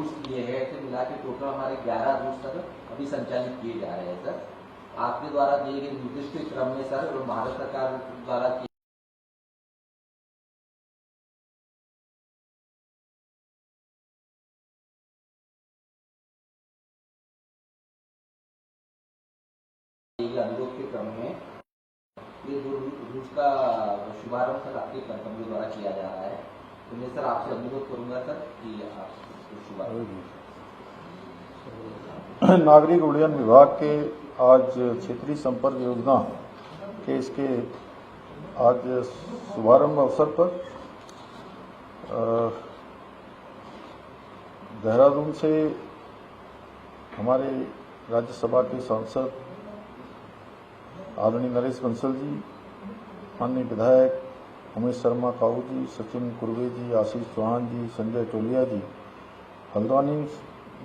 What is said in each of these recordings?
Root लिए गए थे, मिला के टोटल हमारे 11 रूट सर अभी संचालित किए जा रहे हैं सर। आपके द्वारा दिए गए निर्दिष्ट क्रम में सर और भारत सरकार द्वारा किए अनुरोध के क्रम में ये 2 रूट का शुभारंभ सर आपके कंपनी द्वारा किया जा रहा है। तो मैं सर आपसे अनुरोध करूंगा सर कि आप शुभारंभ। नागरिक उड्डयन विभाग के आज क्षेत्रीय संपर्क योजना के इसके आज शुभारंभ अवसर पर देहरादून से हमारे राज्यसभा के सांसद आदरणीय नरेश बंसल जी, माननीय विधायक उमेश शर्मा काऊ जी, सचिन कुर्वे जी, आशीष चौहान जी, संजय टोलिया जी, हल्द्वानी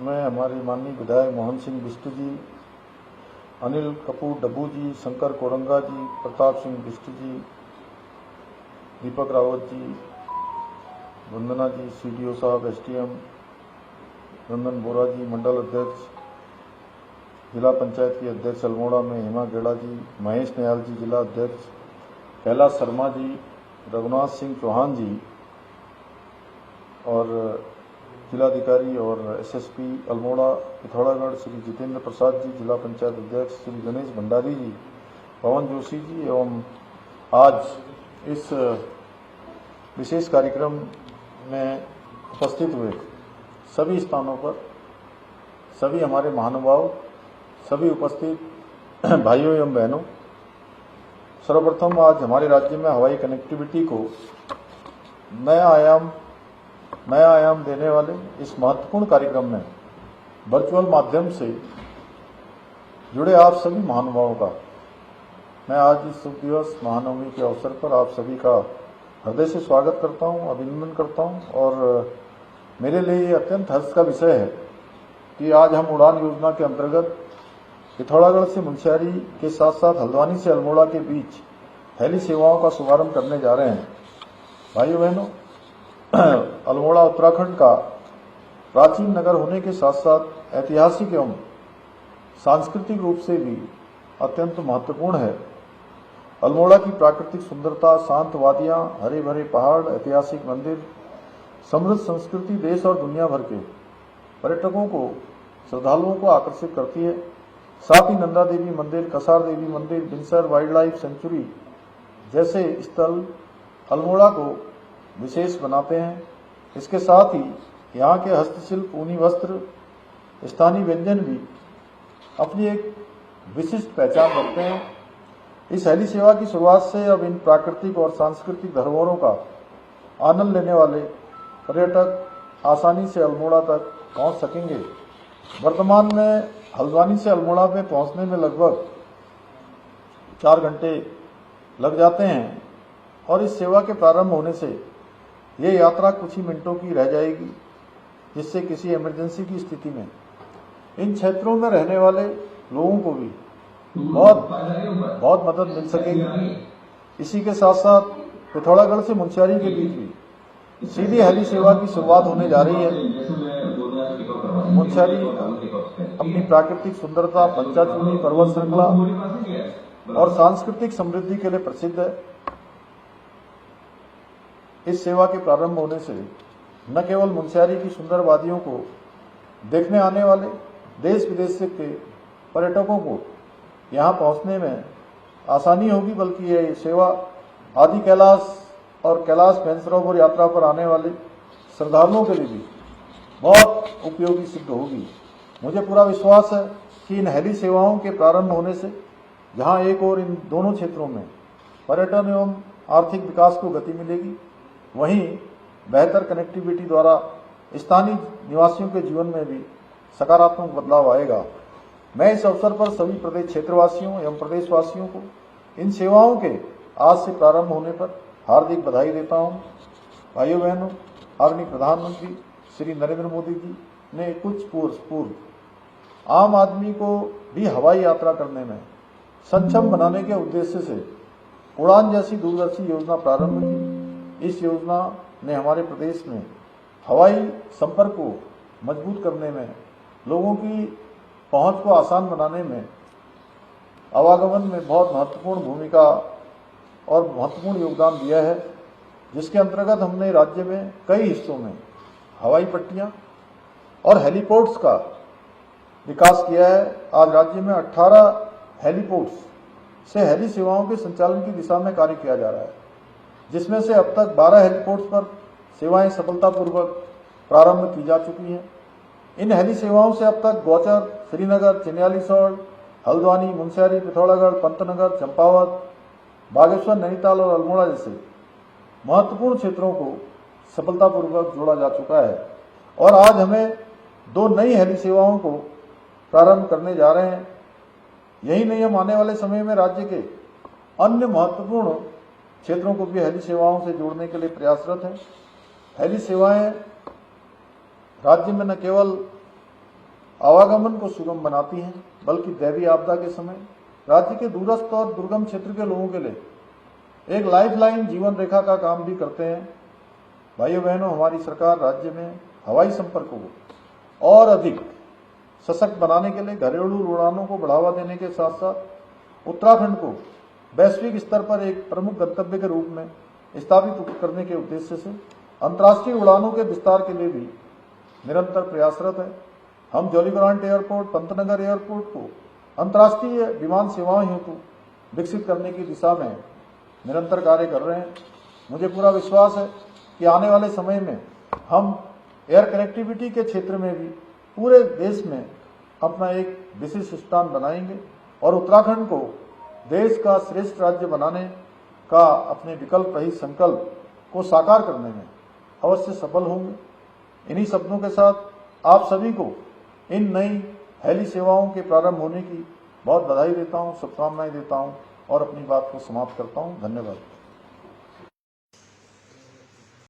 में हमारे माननीय विधायक मोहन सिंह बिष्ट जी, अनिल कपूर डब्बू जी, शंकर कोरंगा जी, प्रताप सिंह बिष्ट जी, दीपक रावत जी, वंदना जी, सीडीओ साहब, एसडीएम नंदन बोरा जी, मंडल अध्यक्ष जिला पंचायत की अध्यक्ष अल्मोड़ा में हेमा गेड़ा जी, महेश नयाल जी जिला अध्यक्ष, कैलाश शर्मा जी, रघुनाथ सिंह चौहान जी और जिलाधिकारी और एसएसपी अल्मोड़ा पिथौरागढ़ श्री जितेंद्र प्रसाद जी, जिला पंचायत अध्यक्ष श्री गणेश भंडारी जी, पवन जोशी जी एवं आज इस विशेष कार्यक्रम में उपस्थित हुए सभी स्थानों पर सभी हमारे महानुभाव, सभी उपस्थित भाइयों एवं बहनों, सर्वप्रथम आज हमारे राज्य में हवाई कनेक्टिविटी को नया आयाम देने वाले इस महत्वपूर्ण कार्यक्रम में वर्चुअल माध्यम से जुड़े आप सभी महानुभावों का मैं आज इस शुभ दिवस महानवमी के अवसर पर आप सभी का हृदय से स्वागत करता हूं, अभिनंदन करता हूं। और मेरे लिए ये अत्यंत हर्ष का विषय है कि आज हम उड़ान योजना के अंतर्गत पिथौरागढ़ से मुंशियारी के साथ साथ हल्द्वानी से अल्मोड़ा के बीच हेली सेवाओं का शुभारंभ करने जा रहे हैं। भाइयों बहनों, अल्मोड़ा उत्तराखंड का प्राचीन नगर होने के साथ साथ ऐतिहासिक एवं सांस्कृतिक रूप से भी अत्यंत महत्वपूर्ण है। अल्मोड़ा की प्राकृतिक सुंदरता, शांत वादियां, हरे भरे पहाड़, ऐतिहासिक मंदिर, समृद्ध संस्कृति देश और दुनिया भर के पर्यटकों को, श्रद्धालुओं को आकर्षित करती है। साथ ही नंदा देवी मंदिर, कसार देवी मंदिर, बिनसर वाइल्ड लाइफ सेंचुरी जैसे स्थल अल्मोड़ा को विशेष बनाते हैं। इसके साथ ही यहाँ के हस्तशिल्प, ऊनी वस्त्र, स्थानीय व्यंजन भी अपनी एक विशिष्ट पहचान रखते हैं। इस हेली सेवा की शुरुआत से अब इन प्राकृतिक और सांस्कृतिक धरोहरों का आनंद लेने वाले पर्यटक आसानी से अल्मोड़ा तक पहुंच सकेंगे। वर्तमान में हल्द्वानी से अल्मोड़ा में पहुंचने में लगभग 4 घंटे लग जाते हैं और इस सेवा के प्रारंभ होने से ये यात्रा कुछ ही मिनटों की रह जाएगी, जिससे किसी इमरजेंसी की स्थिति में इन क्षेत्रों में रहने वाले लोगों को भी बहुत मदद मिल सकेगी। इसी के साथ साथ पिथौरागढ़ से मुंशियारी के बीच भी सीधी हेली सेवा की शुरुआत होने जा रही है। मुंशियारी अपनी प्राकृतिक सुंदरता, पंचाचूड़ी पर्वत श्रृंखला और सांस्कृतिक समृद्धि के लिए प्रसिद्ध है। इस सेवा के प्रारंभ होने से न केवल मुंशियारी की सुंदर वादियों को देखने आने वाले देश विदेश से के पर्यटकों को यहाँ पहुँचने में आसानी होगी, बल्कि ये सेवा आदि कैलाश और कैलाश मानसरोवर यात्रा पर आने वाले श्रद्धालुओं के लिए भी बहुत उपयोगी सिद्ध होगी। मुझे पूरा विश्वास है कि इन हेली सेवाओं के प्रारंभ होने से जहां एक और इन दोनों क्षेत्रों में पर्यटन एवं आर्थिक विकास को गति मिलेगी, वहीं बेहतर कनेक्टिविटी द्वारा स्थानीय निवासियों के जीवन में भी सकारात्मक बदलाव आएगा। मैं इस अवसर पर सभी प्रदेश क्षेत्रवासियों एवं प्रदेशवासियों को इन सेवाओं के आज से प्रारंभ होने पर हार्दिक बधाई देता हूं। भाइयों बहनों, आदरणीय प्रधानमंत्री श्री नरेंद्र मोदी जी ने कुछ पूर्व आम आदमी को भी हवाई यात्रा करने में सक्षम बनाने के उद्देश्य से उड़ान जैसी दूरदर्शी योजना प्रारंभ की। इस योजना ने हमारे प्रदेश में हवाई संपर्क को मजबूत करने में, लोगों की पहुंच को आसान बनाने में, आवागमन में बहुत महत्वपूर्ण भूमिका और महत्वपूर्ण योगदान दिया है, जिसके अंतर्गत हमने राज्य में कई हिस्सों में हवाई पट्टियां और हेलीपोर्ट्स का विकास किया है। आज राज्य में 18 हेलीपोर्ट्स से हेली सेवाओं के संचालन की दिशा में कार्य किया जा रहा है, जिसमें से अब तक 12 हेलीपोर्ट्स पर सेवाएं सफलतापूर्वक प्रारंभ की जा चुकी हैं। इन हेली सेवाओं से अब तक गौचर, श्रीनगर, चिन्यालीसौड़, हल्द्वानी, मुनस्यारी, पिथौरागढ़, पंतनगर, चंपावत, बागेश्वर, नैनीताल और अल्मोड़ा जैसे महत्वपूर्ण क्षेत्रों को सफलतापूर्वक जोड़ा जा चुका है और आज हमें 2 नई हेली सेवाओं को प्रारंभ करने जा रहे हैं। यही नहीं, हम आने वाले समय में राज्य के अन्य महत्वपूर्ण क्षेत्रों को भी हेली सेवाओं से जोड़ने के लिए प्रयासरत हैं। हेली सेवाएं राज्य में न केवल आवागमन को सुगम बनाती हैं, बल्कि दैवीय आपदा के समय राज्य के दूरस्थ और दुर्गम क्षेत्र के लोगों के लिए एक लाइफलाइन, जीवन रेखा का काम भी करते हैं। भाइयों बहनों, हमारी सरकार राज्य में हवाई संपर्क को और अधिक सशक्त बनाने के लिए घरेलू उड़ानों को बढ़ावा देने के साथ साथ उत्तराखंड को वैश्विक स्तर पर एक प्रमुख गंतव्य के रूप में स्थापित करने के उद्देश्य से अंतर्राष्ट्रीय उड़ानों के विस्तार के लिए भी निरंतर प्रयासरत है। हम जौलीग्रांट एयरपोर्ट, पंतनगर एयरपोर्ट को अंतर्राष्ट्रीय विमान सेवाओं हेतु विकसित करने की दिशा में निरंतर कार्य कर रहे हैं। मुझे पूरा विश्वास है कि आने वाले समय में हम एयर कनेक्टिविटी के क्षेत्र में भी पूरे देश में अपना एक विशिष्ट स्थान बनाएंगे और उत्तराखंड को देश का श्रेष्ठ राज्य बनाने का अपने विकल्प रहित संकल्प को साकार करने में अवश्य सफल होंगे। इन्हीं शब्दों के साथ आप सभी को इन नई हेली सेवाओं के प्रारंभ होने की बहुत बधाई देता हूं, शुभकामनाएं देता हूं और अपनी बात को समाप्त करता हूं। धन्यवाद।